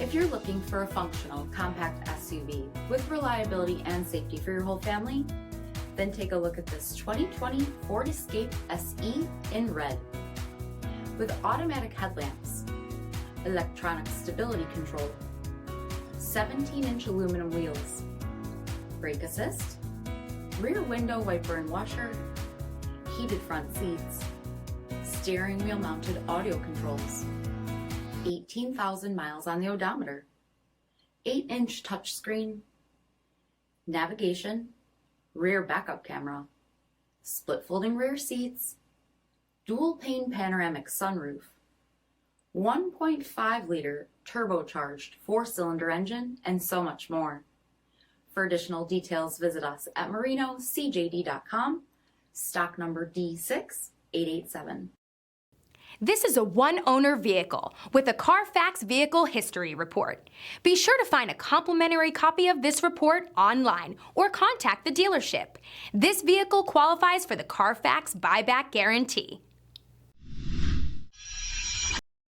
If you're looking for a functional, compact SUV with reliability and safety for your whole family, then take a look at this 2020 Ford Escape SE in red. With automatic headlamps, electronic stability control, 17-inch aluminum wheels, brake assist, rear window wiper and washer, heated front seats, steering wheel mounted audio controls, 18,000 miles on the odometer, 8-inch touchscreen, navigation, rear backup camera, split folding rear seats, dual pane panoramic sunroof, 1.5-liter turbocharged 4-cylinder engine, and so much more. For additional details, visit us at marinocjd.com, stock number D6887. This is a one-owner vehicle with a CARFAX Vehicle History Report. Be sure to find a complimentary copy of this report online or contact the dealership. This vehicle qualifies for the CARFAX Buyback Guarantee.